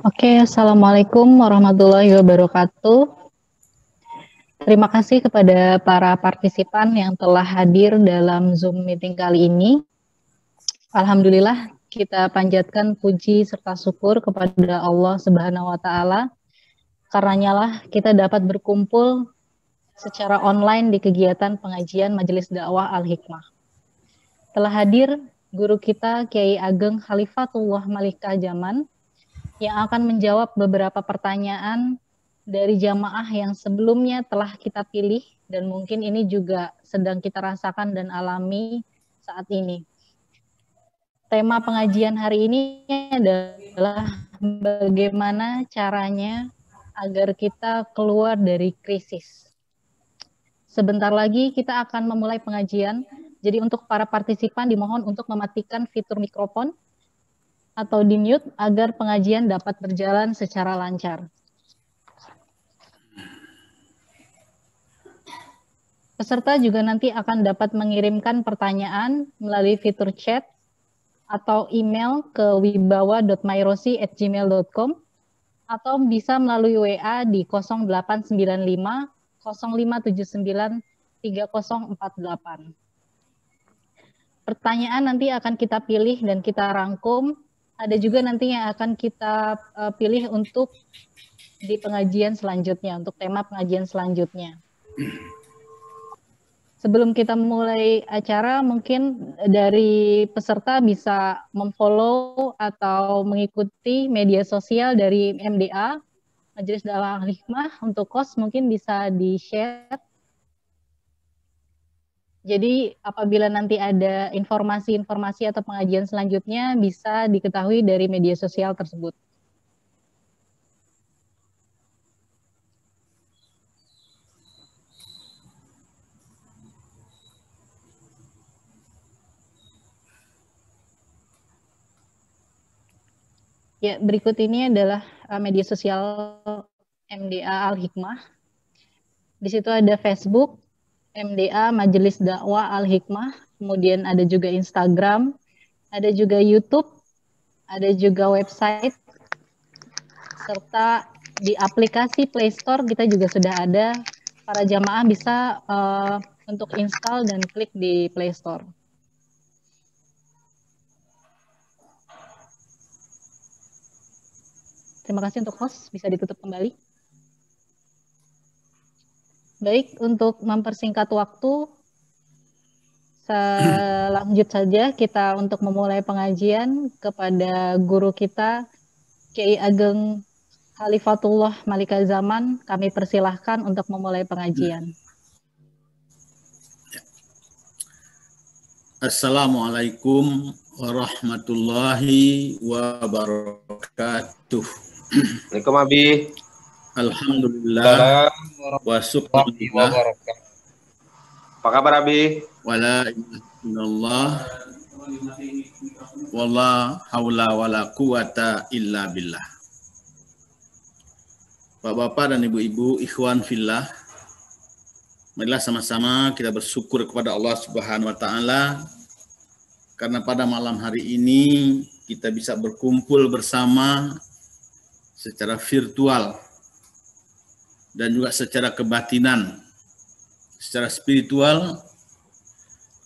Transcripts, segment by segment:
Oke, Assalamualaikum warahmatullahi wabarakatuh. Terima kasih kepada para partisipan yang telah hadir dalam Zoom meeting kali ini. Alhamdulillah, kita panjatkan puji serta syukur kepada Allah Subhanahu wa Ta'ala. Karenanya lah kita dapat berkumpul secara online di kegiatan pengajian Majelis Dakwah Al-Hikmah. Telah hadir guru kita Kiai Ageng Khalifatullah Malika Jaman yang akan menjawab beberapa pertanyaan dari jamaah yang sebelumnya telah kita pilih dan mungkin ini juga sedang kita rasakan dan alami saat ini. Tema pengajian hari ini adalah bagaimana caranya agar kita keluar dari krisis. Sebentar lagi kita akan memulai pengajian, jadi untuk para partisipan dimohon untuk mematikan fitur mikrofon atau di-mute agar pengajian dapat berjalan secara lancar. Peserta juga nanti akan dapat mengirimkan pertanyaan melalui fitur chat atau email ke wibawa.mairosi@gmail.com atau bisa melalui WA di 0895 0579 3048. Pertanyaan nanti akan kita pilih dan kita rangkum. Ada juga nanti yang akan kita pilih untuk di pengajian selanjutnya, untuk tema pengajian selanjutnya. Sebelum kita mulai acara, mungkin dari peserta bisa memfollow atau mengikuti media sosial dari MDA, Majelis Dakwah Al-Hikmah. Untuk host mungkin bisa di-share. Jadi apabila nanti ada informasi-informasi atau pengajian selanjutnya bisa diketahui dari media sosial tersebut. Ya, berikut ini adalah media sosial MDA Al-Hikmah. Di situ ada Facebook, MDA Majelis Dakwah Al-Hikmah, kemudian ada juga Instagram, ada juga YouTube, ada juga website, serta di aplikasi Play Store kita juga sudah ada. Para jamaah bisa untuk install dan klik di Play Store. Terima kasih untuk host, bisa ditutup kembali. Baik, untuk mempersingkat waktu, selanjut saja kita untuk memulai pengajian kepada guru kita, Kiai Ageng Khalifatullah Malika Zaman. Kami persilahkan untuk memulai pengajian. Assalamualaikum warahmatullahi wabarakatuh. Assalamualaikum Abi. Alhamdulillah wa syukurillah. Apa kabar Abi? Wala ilaha illallah wala haula wala quwata illa billah. Bapak-bapak dan ibu-ibu, ikhwan fillah, marilah sama-sama kita bersyukur kepada Allah Subhanahu wa taala karena pada malam hari ini kita bisa berkumpul bersama secara virtual dan juga secara kebatinan, secara spiritual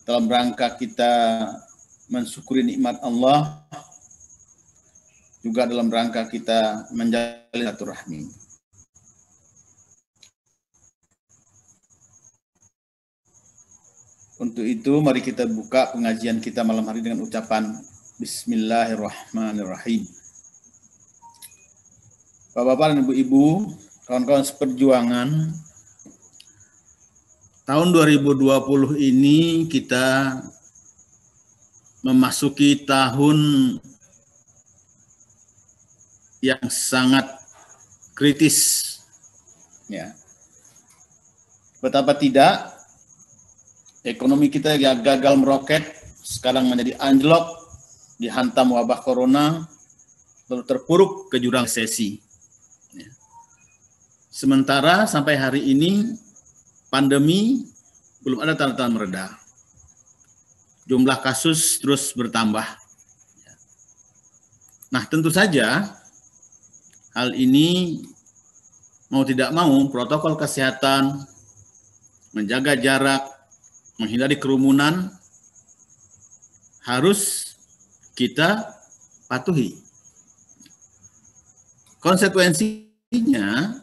dalam rangka kita mensyukuri nikmat Allah, juga dalam rangka kita menjalin silaturahmi. Untuk itu mari kita buka pengajian kita malam hari dengan ucapan Bismillahirrahmanirrahim. Bapak-bapak dan ibu-ibu, kawan-kawan seperjuangan, tahun 2020 ini kita memasuki tahun yang sangat kritis. Ya. Betapa tidak, ekonomi kita yang gagal meroket, sekarang menjadi anjlok, dihantam wabah corona, lalu terpuruk ke jurang resesi. Ya. Sementara sampai hari ini pandemi belum ada tanda-tanda mereda. Jumlah kasus terus bertambah. Nah, tentu saja hal ini mau tidak mau protokol kesehatan, menjaga jarak, menghindari kerumunan harus kita patuhi. Konsekuensinya,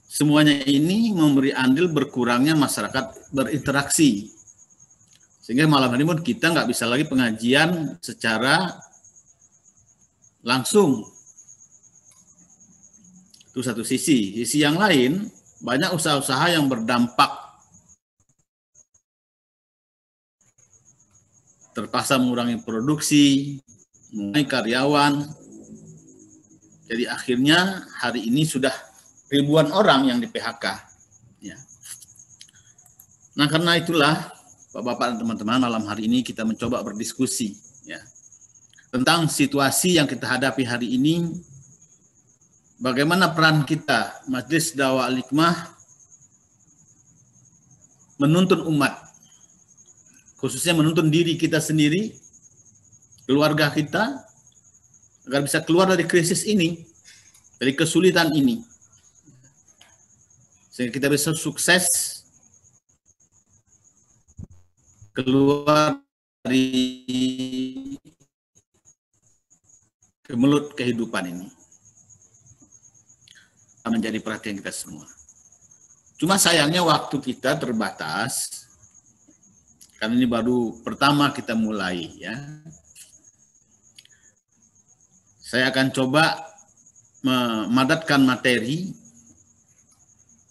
semuanya ini memberi andil berkurangnya masyarakat berinteraksi. Sehingga malam hari pun kita nggak bisa lagi pengajian secara langsung. Itu satu sisi. Sisi yang lain, banyak usaha-usaha yang berdampak terpaksa mengurangi produksi, mengurangi karyawan. Jadi akhirnya hari ini sudah ribuan orang yang di PHK. Ya. Nah karena itulah Bapak-bapak dan teman-teman, malam hari ini kita mencoba berdiskusi ya, tentang situasi yang kita hadapi hari ini, bagaimana peran kita Majelis Dakwah Al-Hikmah menuntun umat, khususnya menuntun diri kita sendiri, keluarga kita, agar bisa keluar dari krisis ini, dari kesulitan ini, sehingga kita bisa sukses keluar dari kemelut kehidupan ini. Menjadi perhatian kita semua. Cuma sayangnya waktu kita terbatas, karena ini baru pertama kita mulai ya. Saya akan coba memadatkan materi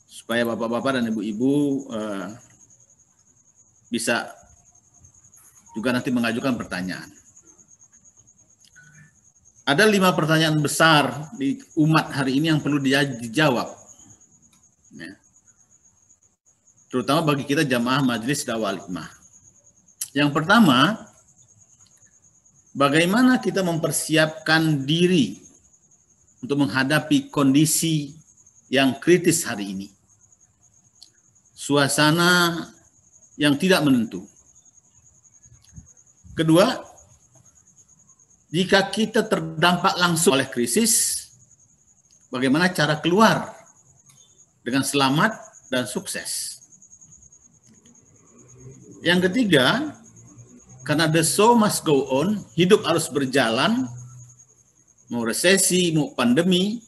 supaya bapak-bapak dan ibu-ibu bisa juga nanti mengajukan pertanyaan. Ada 5 pertanyaan besar di umat hari ini yang perlu dijawab. Ya. Terutama bagi kita jamaah Majelis Dakwah Al-Hikmah. Yang pertama, bagaimana kita mempersiapkan diri untuk menghadapi kondisi yang kritis hari ini. Suasana yang tidak menentu. Kedua, jika kita terdampak langsung oleh krisis, bagaimana cara keluar dengan selamat dan sukses. Yang ketiga, karena the show must go on, hidup harus berjalan, mau resesi, mau pandemi.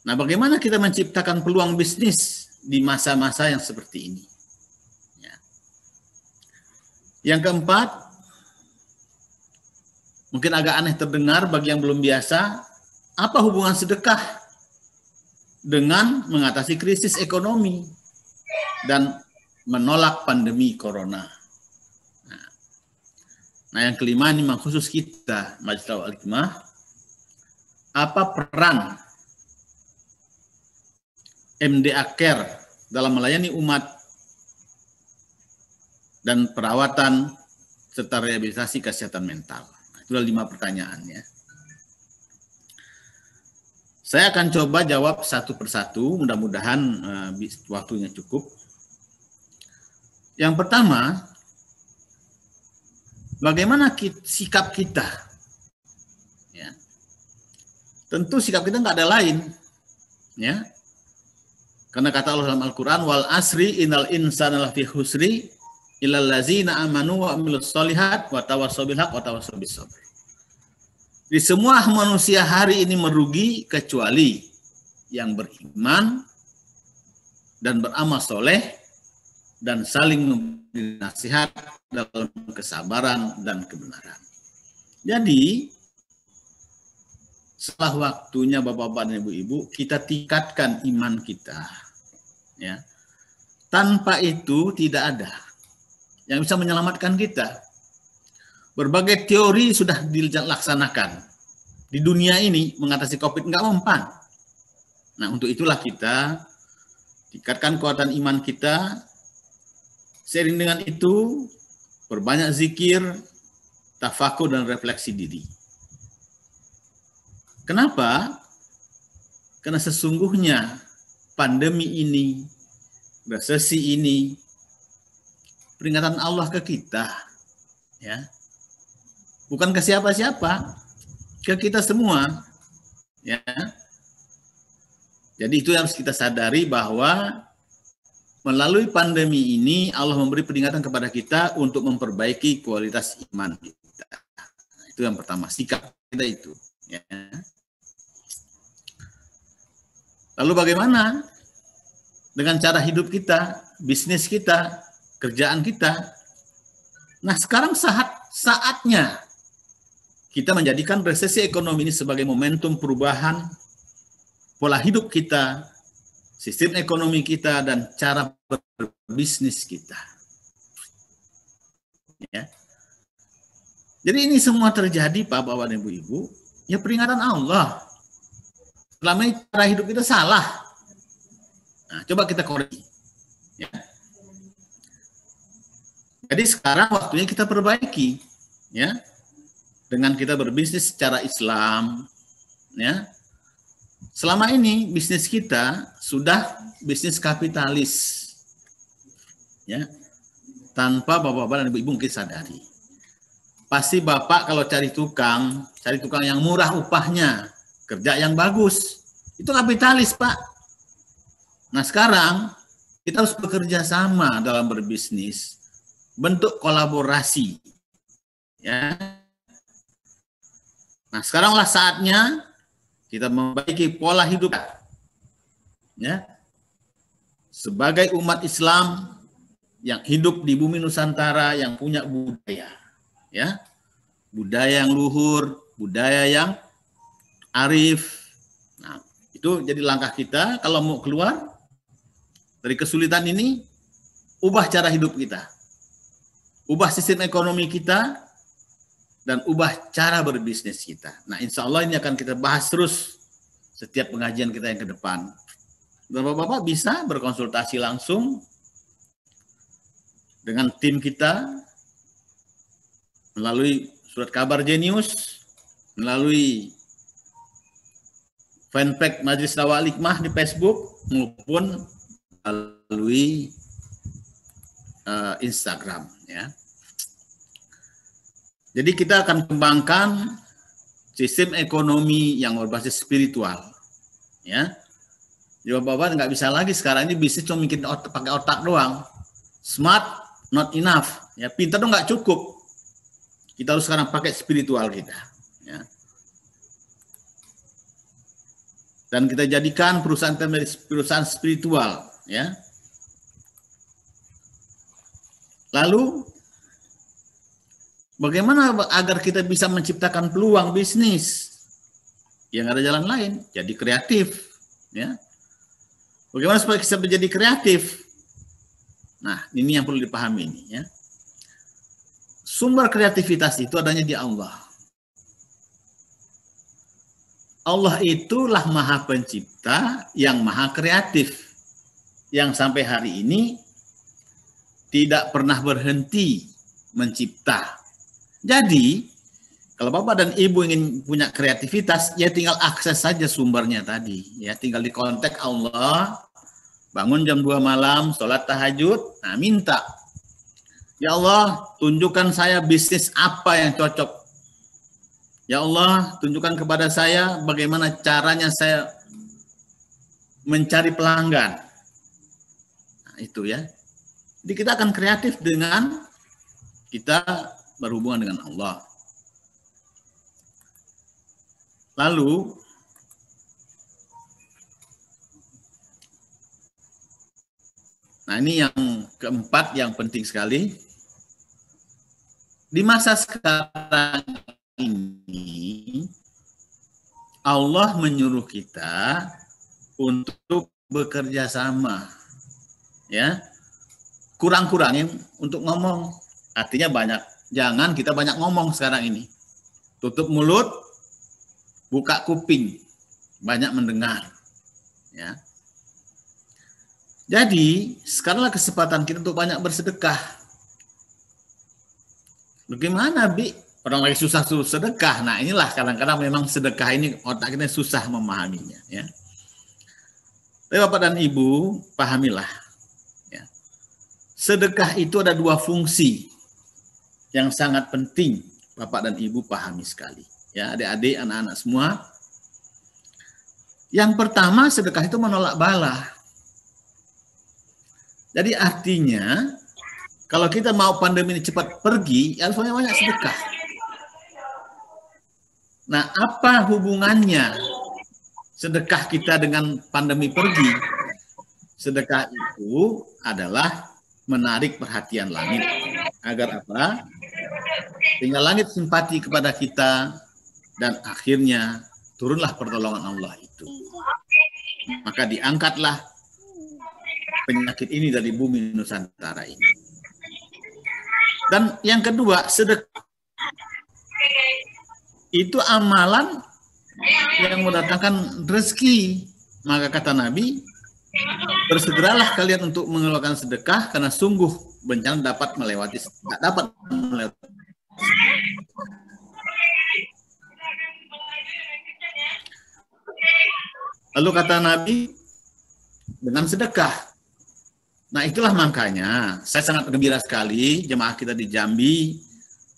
Nah, bagaimana kita menciptakan peluang bisnis di masa-masa yang seperti ini? Yang keempat, mungkin agak aneh terdengar bagi yang belum biasa, apa hubungan sedekah dengan mengatasi krisis ekonomi dan menolak pandemi corona? Nah yang kelima ini memang khusus kita, Majelis Dakwah Al-Hikmah, apa peran MDA Care dalam melayani umat dan perawatan serta rehabilitasi kesehatan mental. Nah, itulah 5 pertanyaannya. Saya akan coba jawab satu persatu, mudah-mudahan waktunya cukup. Yang pertama, bagaimana sikap kita? Ya. Tentu sikap kita nggak ada lain, ya. Karena kata Allah dalam Al-Quran, wal asri innal insana lafi khusri illal ladzina amanu wa amilus sholihat wa tawassaw bil haqq wa tawassaw bis sabr. Di semua manusia hari ini merugi kecuali yang beriman dan beramal soleh dan saling memberi nasihat dalam kesabaran dan kebenaran. Jadi setelah waktunya Bapak-bapak dan Ibu-ibu kita tingkatkan iman kita. Ya. Tanpa itu tidak ada yang bisa menyelamatkan kita. Berbagai teori sudah dilaksanakan. Di dunia ini mengatasi COVID nggak mempan. Nah untuk itulah kita tingkatkan kekuatan iman kita. Seiring dengan itu, berbanyak zikir, tafakur dan refleksi diri. Kenapa? Karena sesungguhnya pandemi ini, resesi ini, peringatan Allah ke kita, ya, bukan ke siapa-siapa, ke kita semua. Ya. Jadi itu yang harus kita sadari bahwa melalui pandemi ini Allah memberi peringatan kepada kita untuk memperbaiki kualitas iman kita. Itu yang pertama, sikap kita itu. Ya. Lalu bagaimana dengan cara hidup kita, bisnis kita, kerjaan kita? Nah, sekarang saatnya kita menjadikan resesi ekonomi ini sebagai momentum perubahan pola hidup kita, sistem ekonomi kita, dan cara berbisnis kita. Ya. Jadi ini semua terjadi, Pak, Bapak, dan Ibu-Ibu, ya peringatan Allah. Selama ini cara hidup kita salah. Nah, coba kita koreksi. Ya. Jadi sekarang waktunya kita perbaiki, ya, dengan kita berbisnis secara Islam, ya. Selama ini bisnis kita sudah bisnis kapitalis, ya, tanpa bapak-bapak dan ibu-ibu mungkin sadari. Pasti bapak kalau cari tukang yang murah upahnya, kerja yang bagus, itu kapitalis, Pak. Nah sekarang kita harus bekerja sama dalam berbisnis, bentuk kolaborasi, ya. Nah sekaranglah saatnya kita memperbaiki pola hidup, ya, sebagai umat Islam yang hidup di bumi Nusantara, yang punya budaya, ya, budaya yang luhur, budaya yang arif. Nah, itu jadi langkah kita kalau mau keluar dari kesulitan ini, ubah cara hidup kita, ubah sistem ekonomi kita, dan ubah cara berbisnis kita. Nah, insya Allah ini akan kita bahas terus setiap pengajian kita yang ke depan. Bapak-bapak bisa berkonsultasi langsung dengan tim kita melalui surat kabar Genius, melalui fanpage Majelis Dakwah Al-Hikmah di Facebook, maupun melalui Instagram, ya. Jadi kita akan kembangkan sistem ekonomi yang berbasis spiritual, ya. Jadi bapak-bapak nggak bisa lagi sekarang ini bisnis cuma bikin pakai otak doang. Smart not enough, ya. Pintar tuh nggak cukup. Kita harus sekarang pakai spiritual kita, ya. Dan kita jadikan perusahaan menjadi perusahaan spiritual, ya. Lalu bagaimana agar kita bisa menciptakan peluang bisnis? Yang ada jalan lain, jadi kreatif, ya. Bagaimana supaya kita menjadi kreatif? Nah, ini yang perlu dipahami ini, ya. Sumber kreativitas itu adanya di Allah. Allah itulah Maha Pencipta yang Maha Kreatif, yang sampai hari ini tidak pernah berhenti mencipta. Jadi, kalau Bapak dan Ibu ingin punya kreativitas, ya tinggal akses saja sumbernya tadi. Ya, tinggal dikontak Allah, bangun jam 2 malam, sholat tahajud, nah minta. Ya Allah, tunjukkan saya bisnis apa yang cocok. Ya Allah, tunjukkan kepada saya bagaimana caranya saya mencari pelanggan. Nah, itu ya. Jadi kita akan kreatif dengan kita berhubungan dengan Allah. Lalu nah ini yang keempat yang penting sekali. Di masa sekarang ini Allah menyuruh kita untuk bekerja sama, ya. Kurang-kurangin untuk ngomong, artinya banyak. Jangan kita banyak ngomong sekarang ini. Tutup mulut, buka kuping, banyak mendengar, ya. Jadi sekaranglah kesempatan kita untuk banyak bersedekah. Bagaimana, Bi? Orang lagi susah sedekah. Nah, inilah kadang-kadang memang sedekah ini otak kita susah memahaminya, ya. Tapi Bapak dan Ibu, pahamilah, ya. Sedekah itu ada dua fungsi yang sangat penting Bapak dan Ibu pahami sekali, ya, adik-adik, anak-anak semua. Yang pertama, sedekah itu menolak bala. Jadi artinya, kalau kita mau pandemi ini cepat pergi, ya harus banyak-banyak sedekah. Nah, apa hubungannya sedekah kita dengan pandemi pergi? Sedekah itu adalah menarik perhatian langit. Agar apa? Sehingga langit simpati kepada kita dan akhirnya turunlah pertolongan Allah itu. Maka diangkatlah penyakit ini dari bumi Nusantara ini. Dan yang kedua, sedekah itu amalan yang mendatangkan rezeki. Maka kata Nabi, bersegeralah kalian untuk mengeluarkan sedekah karena sungguh bencana dapat melewati. Lalu kata Nabi, dengan sedekah. Nah, itulah makanya saya sangat gembira sekali jemaah kita di Jambi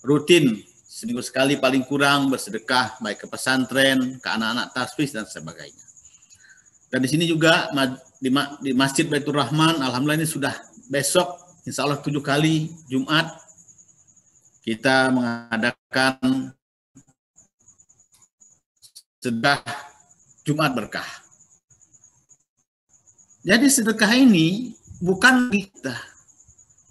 rutin seminggu sekali paling kurang bersedekah baik ke pesantren, ke anak-anak tasfiz dan sebagainya. Dan di sini juga di Masjid Baitur Rahman, alhamdulillah ini sudah besok, insya Allah 7 kali Jumat kita mengadakan sedekah Jumat berkah. Jadi sedekah ini bukan kita.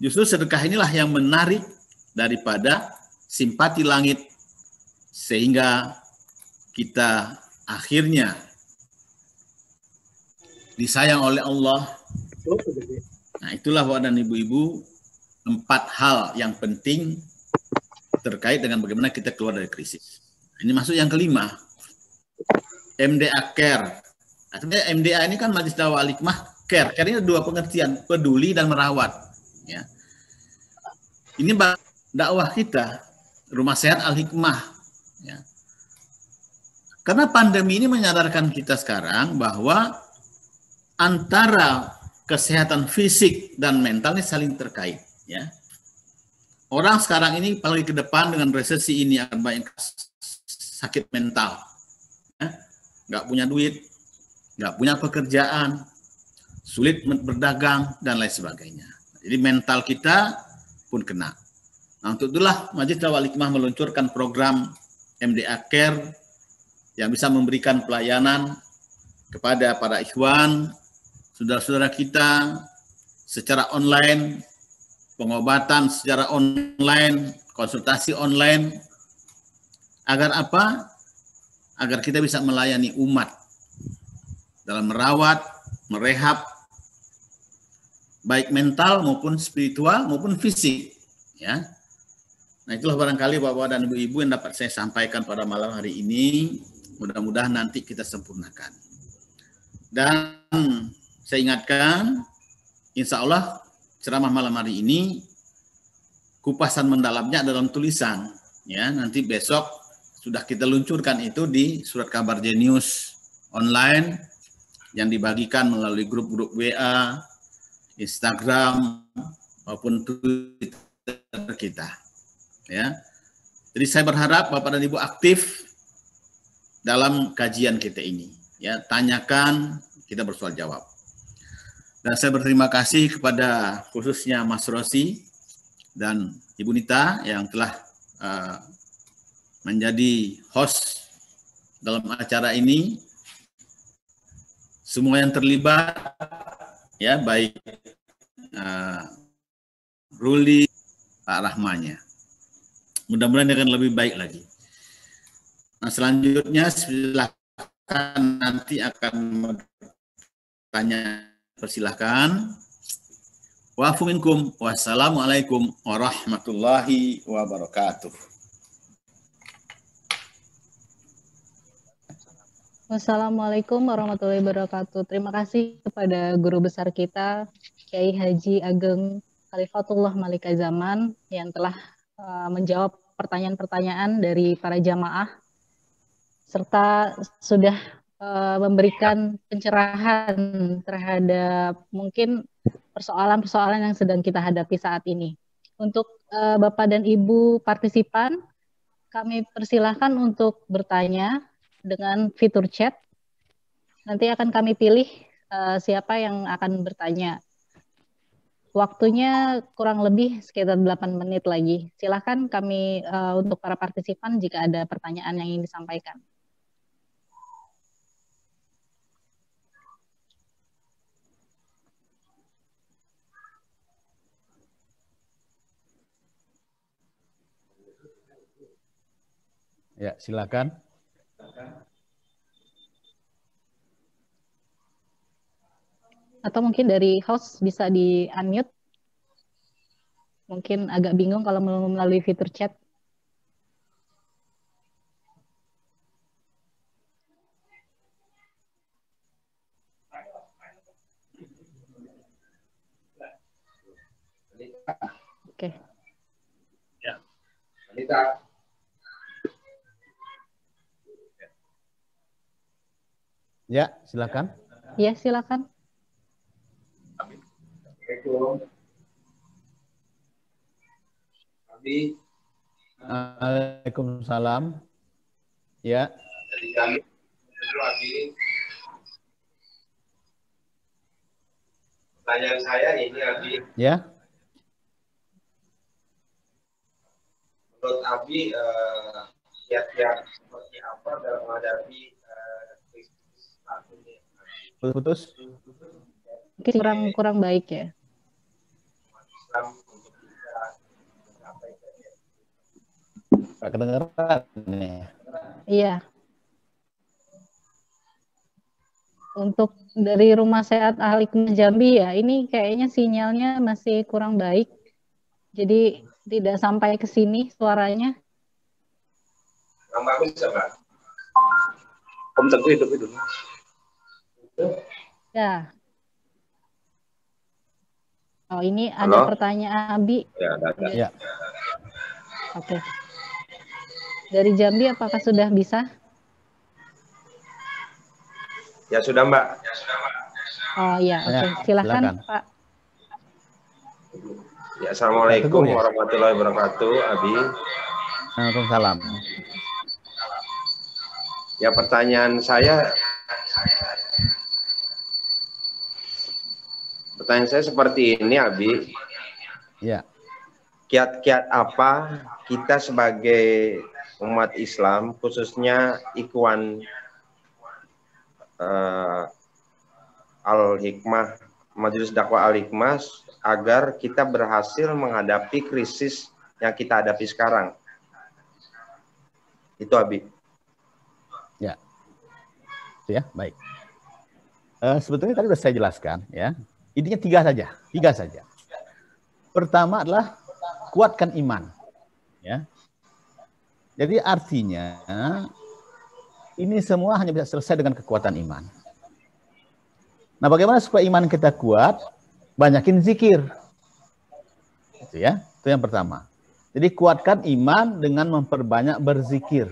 Justru sedekah inilah yang menarik daripada simpati langit sehingga kita akhirnya disayang oleh Allah. Nah, itulah Bapak dan Ibu-ibu 4 hal yang penting terkait dengan bagaimana kita keluar dari krisis. Ini masuk yang kelima. MDA Care. Artinya MDA ini kan Majelis Dakwah Al-Hikmah Care. Care ini ada 2 pengertian, peduli dan merawat. Ya. Ini dakwah kita, Rumah Sehat Al-Hikmah. Ya. Karena pandemi ini menyadarkan kita sekarang bahwa antara kesehatan fisik dan mental ini saling terkait. Ya. Orang sekarang ini apalagi ke depan dengan resesi ini akan banyak sakit mental. Ya. Nggak punya duit, nggak punya pekerjaan, sulit berdagang, dan lain sebagainya. Jadi mental kita pun kena. Nah, untuk itulah Majelis Dakwah Al-Hikmah meluncurkan program MDA Care yang bisa memberikan pelayanan kepada para ikhwan, saudara-saudara kita secara online, pengobatan secara online, konsultasi online, agar apa? Agar kita bisa melayani umat dalam merawat, merehab, baik mental maupun spiritual maupun fisik. Ya. Nah, itulah barangkali Bapak dan Ibu-ibu yang dapat saya sampaikan pada malam hari ini. Mudah-mudahan nanti kita sempurnakan. Dan saya ingatkan, insya Allah ceramah malam hari ini kupasan mendalamnya dalam tulisan. Ya, nanti besok sudah kita luncurkan itu di surat kabar Genius online yang dibagikan melalui grup-grup WA, Instagram maupun Twitter kita. Ya. Jadi saya berharap Bapak dan Ibu aktif dalam kajian kita ini. Ya, tanyakan, kita bersoal jawab. Dan saya berterima kasih kepada khususnya Mas Rosi dan Ibu Nita yang telah menjadi host dalam acara ini. Semua yang terlibat, ya baik Ruli, Pak Rahmanya. Mudah-mudahan akan lebih baik lagi. Nah, selanjutnya silakan nanti akan bertanya, persilahkan. Wa'afu minkum. Wassalamualaikum warahmatullahi wabarakatuh. Wassalamualaikum warahmatullahi wabarakatuh. Terima kasih kepada guru besar kita, Kiai Haji Ageng Khalifatullah Malika Zaman, yang telah menjawab pertanyaan-pertanyaan dari para jamaah, serta sudah memberikan pencerahan terhadap mungkin persoalan-persoalan yang sedang kita hadapi saat ini. Untuk Bapak dan Ibu partisipan, kami persilahkan untuk bertanya dengan fitur chat. Nanti akan kami pilih siapa yang akan bertanya. Waktunya kurang lebih sekitar 8 menit lagi. Silakan kami untuk para partisipan jika ada pertanyaan yang ingin disampaikan. Ya, silakan. Atau mungkin dari host bisa di-unmute. Mungkin agak bingung kalau melalui fitur chat. Oke. Ya. Anita. Ya, silakan. Ya, silakan. Assalamualaikum. Abi. Waalaikumsalam. Ya. Dari kami dulu Abi. Pertanyaan saya ini Abi. Ya. Menurut Abi kiat-kiat seperti apa dalam menghadapi krisis saat ini? Putus-putus. Mungkin kurang baik ya. Islam untuk bisa mencapai Gak kedengeran nih. Iya. Untuk dari Rumah Sehat Al-Hikmah Jambi ya, ini kayaknya sinyalnya masih kurang baik. Jadi tidak sampai ke sini suaranya. yang bagus ya, Mbak? Om Teguh hidup itu. Ya. Oh, ini Halo? ada pertanyaan Abi. Ya, ada. Ya. Oke. Dari Jambi apakah sudah bisa? Ya sudah, Mbak. Oh iya, oke. Ya, Silakan, silakan. Pak. Ya, Assalamualaikum Teguh, ya? warahmatullahi wabarakatuh, Abi. Waalaikumsalam. Ya, pertanyaan saya seperti ini, Abi. Ya. Kiat-kiat apa kita sebagai umat Islam, khususnya Ikhwan Al-Hikmah, Majelis Dakwah Al-Hikmah, agar kita berhasil menghadapi krisis yang kita hadapi sekarang. Itu, Abi. Ya. Itu ya, baik. Sebetulnya tadi sudah saya jelaskan ya. Intinya tiga saja. Pertama adalah kuatkan iman. Ya. Jadi artinya ini semua hanya bisa selesai dengan kekuatan iman. Nah, bagaimana supaya iman kita kuat? Banyakin zikir. Itu ya, itu yang pertama. Jadi kuatkan iman dengan memperbanyak berzikir.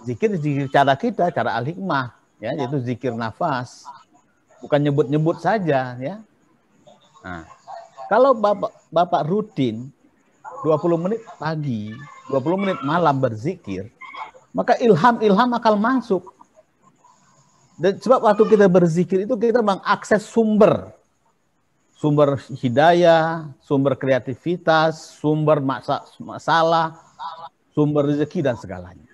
Zikir cara kita, cara al-hikmah, ya, yaitu zikir nafas. Bukan nyebut-nyebut saja, ya. Nah, kalau Bapak rutin 20 menit pagi, 20 menit malam berzikir, maka ilham akan masuk. Dan sebab waktu kita berzikir itu kita mengakses sumber hidayah, sumber kreativitas, sumber masalah, sumber rezeki dan segalanya.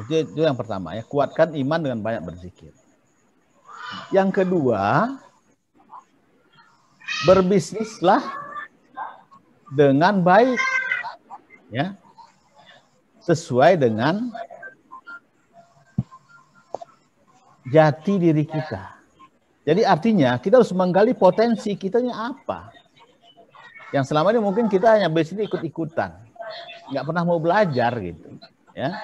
Itu yang pertama ya, kuatkan iman dengan banyak berzikir. Yang kedua, berbisnislah dengan baik, ya, sesuai dengan jati diri kita. Jadi artinya kita harus menggali potensi kitanya apa. Yang selama ini mungkin kita hanya bisnis ikut-ikutan, nggak pernah mau belajar gitu, ya.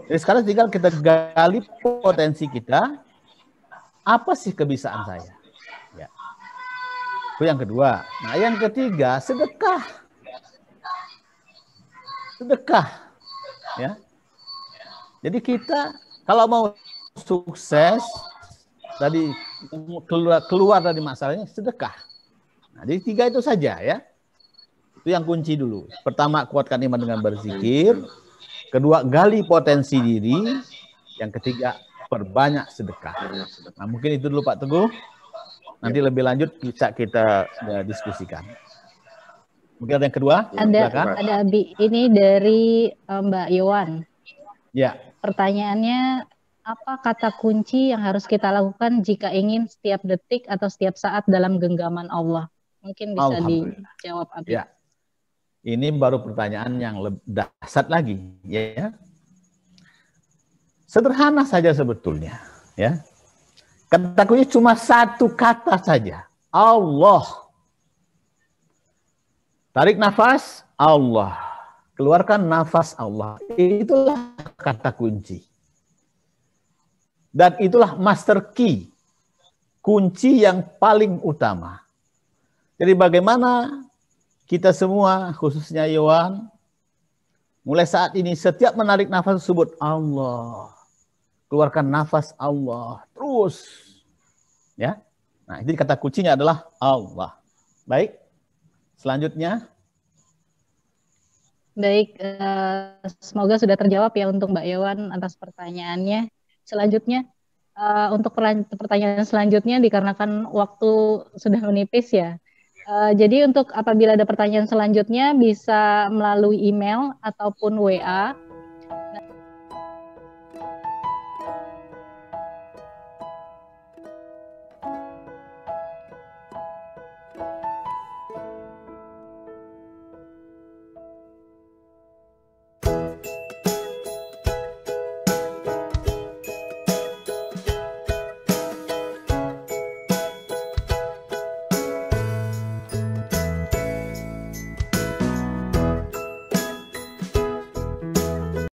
Jadi sekarang tinggal kita gali potensi kita. Apa sih kebiasaan saya? Ya. Itu yang kedua. Nah, yang ketiga, sedekah. Ya. Jadi kita kalau mau sukses tadi keluar dari masalahnya, sedekah. Nah, jadi tiga itu saja ya. Itu yang kunci dulu. Pertama, kuatkan iman dengan berzikir. Kedua, gali potensi diri. Yang ketiga, perbanyak sedekah. Nah, mungkin itu dulu Pak Teguh. Nanti lebih lanjut bisa kita diskusikan. Mungkin ada yang kedua? Ada Abi. Ini dari Mbak Yowan. Ya. Pertanyaannya, apa kata kunci yang harus kita lakukan jika ingin setiap detik atau setiap saat dalam genggaman Allah? Mungkin bisa dijawab Abi. Ya. Ini baru pertanyaan yang lebih dahsyat lagi, ya. Sederhana saja sebetulnya, ya. Kata kunci cuma satu kata saja, Allah. Tarik nafas, Allah. Keluarkan nafas, Allah. Itulah kata kunci. Dan itulah master key, kunci yang paling utama. Jadi bagaimana kita semua, khususnya Yowan, mulai saat ini setiap menarik nafas sebut Allah. Keluarkan nafas Allah. Terus. Ya. Nah, ini kata kuncinya adalah Allah. Baik. Selanjutnya. Baik, semoga sudah terjawab ya untuk Mbak Yowan atas pertanyaannya. Selanjutnya, untuk pertanyaan selanjutnya dikarenakan waktu sudah menipis ya. Jadi untuk apabila ada pertanyaan selanjutnya bisa melalui email ataupun WA